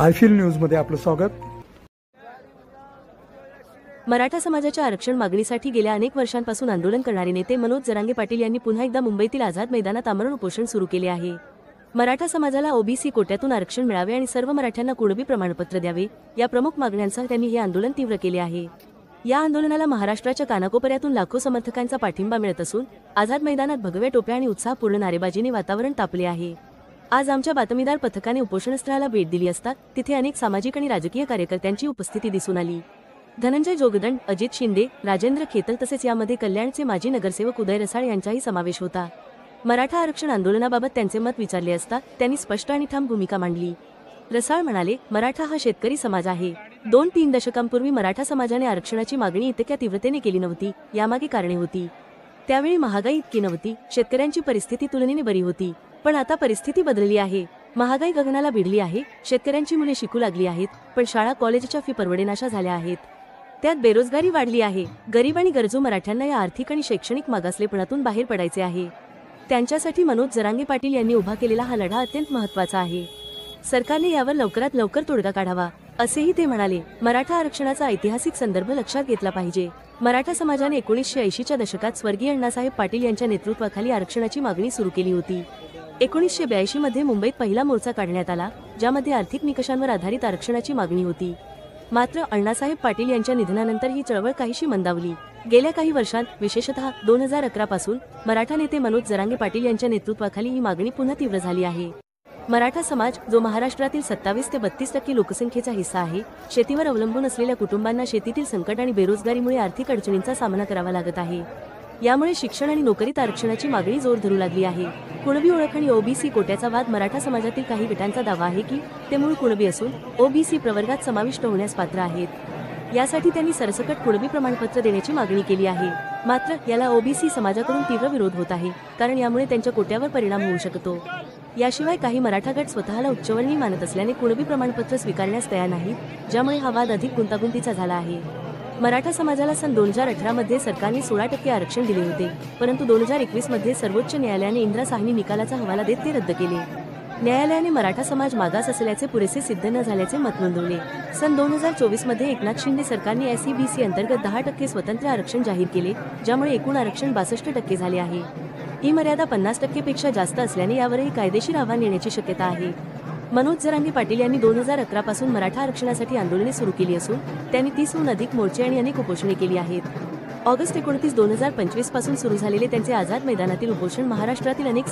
Eiffel न्यूजमध्ये आपलं स्वागत। मराठा समाजाच्या आरक्षण मागणीसाठी गेल्या अनेक वर्षांपासून आंदोलन करणारे नेते मनोज जरांगे पाटील यांनी पुन्हा एकदा मुंबईतील आझाद मैदानात आमरण उपोषण सुरू केले आहे। मराठा समाजाला ओबीसी कोट्यातून आरक्षण मिळावे आणि सर्व मराठ्यांना कुणबी प्रमाणपत्र द्यावे या प्रमुख मागण्यांसह त्यांनी हे आंदोलन तीव्र केले आहे। या आंदोलनाला महाराष्ट्राच्या कानाकोपऱ्यातून लाखो समर्थकांचा पाठिंबा मिळत असून आझाद मैदानात भगव्या टोप्या आणि उत्साहपूर्ण नारेबाजीने वातावरण तापले आहे। आज आमच्या बातमीदार पथकाने उपोषणस्थळाला भेट दिली असता तिथे अनेक सामाजिक आणि राजकीय कार्यकर्त्यांची उपस्थिती दिसून आली। धनंजय जोगदंड, अजित शिंदे, राजेंद्र खेतल तसेच यामध्ये कल्याणचे माजी नगरसेवक उदय रसाळ यांचाही समावेश होता। मराठा आरक्षण आंदोलनाबाबत त्यांचे मत विचारले असता त्यांनी स्पष्ट आणि ठाम भूमिका मांडली। रसाळ म्हणाले, मराठा हा शेतकरी समाज आहे। 2-3 दशकांपूर्वी मराठा समाजाने आरक्षणाची मागणी इतक्या तीव्रतेने केली नव्हती, यामागे कारणे होती। त्यावेळी महागाई इतकी नव्हती, शेतकऱ्यांची परिस्थिती तुलनेने बरी होती, पण आता परिस्थिती बदलली आहे। महागाई गगनाला भिडली आहे, शेतकऱ्यांची मुले शिकू लागली आहेत, पण शाळा कॉलेजच्या फी परवडेनाशा झाल्या आहेत। त्यात बेरोजगारी वाढली आहे। गरीब आणि गरजू मराठ्यांना या आर्थिक आणि शैक्षणिक मागासलेपणातून बाहेर पडायचे आहे। त्यांच्यासाठी मनोज जरांगे पाटील यांनी उभा केलेला हा लढा अत्यंत महत्त्वाचा आहे। सरकारने यावर लवकरात लवकर तोडगा काढावा, असेही ते म्हणाले। मराठा आरक्षणाचा ऐतिहासिक संदर्भ लक्षात घेतला पाहिजे। मराठा समाजाने 1980च्या दशकात स्वर्गीय अण्णासाहेब पाटील यांच्या नेतृत्वाखाली आरक्षणाची मागणी सुरू केली होती। 1982 मध्ये मुंबईत पहिला मोर्चा काढण्यात आला, ज्यामध्ये आर्थिक निकषांवर आधारित आरक्षणाची मागणी होती। मात्र अण्णासाहेब पाटील यांच्या निधनानंतर ही चळवळ काहीशी मंदावली। गेल्या काही वर्षांत, विशेषतः 2011 पासून मराठा नेते मनोज जरांगे पाटील यांच्या नेतृत्वाखाली ही मागणी पुन्हा तीव्र झाली आहे। मराठा समाज, जो महाराष्ट्रातील 27 ते 32% लोकसंख्येचा हिस्सा आहे, शेतीवर अवलंबून असलेल्या कुटुंबांना शेतीतील संकट आणि बेरोजगारीमुळे आर्थिक अडचणींचा सामना करावा लागत आहे। यामुळे शिक्षण आणि नोकरीत आरक्षणाची मागणी जोर धरू लागली आहे। कुणबी ओळख आणि ओबीसी कोट्याचा वाद मराठा समाजातील काही गटांचा दावा आहे की ते मूळ कुणबी असून ओबीसी प्रवर्गात समाविष्ट होण्यास पात्र आहेत। यासाठी त्यांनी सरसकट कुणबी प्रमाणपत्र देण्याची मागणी केली आहे। मात्र याला ओबीसी समाजाकडून तीव्र विरोध होत आहे, कारण यामुळे त्यांच्या कोट्यावर परिणाम होऊ शकतो। याशिवाय काही मराठा गट स्वतःला उच्चवर्णीय मानत असल्याने कुणबी प्रमाणपत्र स्वीकारण्यास तयार नाहीत, ज्यामुळे हा वाद अधिक गुंतागुंतीचा झाला आहे। मराठा समाजाला सन 2018 मध्ये सरकारने 16% आरक्षण दिले होते, परंतु 2021 मध्ये सर्वोच्च न्यायालयाने इंदिरा साहनी निकालाचा हवाला देत ते रद्द केले। न्यायालयाने मराठा समाज मागास असल्याचे पुरेसे सिद्ध न झाल्याचे मत नोंदवले। सन 2024 मध्ये एकनाथ शिंदे सरकारने SEBC अंतर्गत 10% स्वतंत्र आरक्षण जाहीर केले, ज्यामुळे एकूण आरक्षण 62% झाले आहे। ही मर्यादा 50% पेक्षा जास्त असल्याने यावरही कायदेशीर आव्हान येण्याची शक्यता आहे। मनोज जरांगे पाटील यांनी 2011 पासून मराठा आरक्षणासाठी आंदोलने सुरू केली असून त्यांनी 30हून अधिक मोर्चे आणि अनेक उपोषणे केली आहेत। ऑगस्ट 29, 2025 पासून सुरू झालेले त्यांचे आझाद मैदानातील उपोषण महाराष्ट्रातील अनेक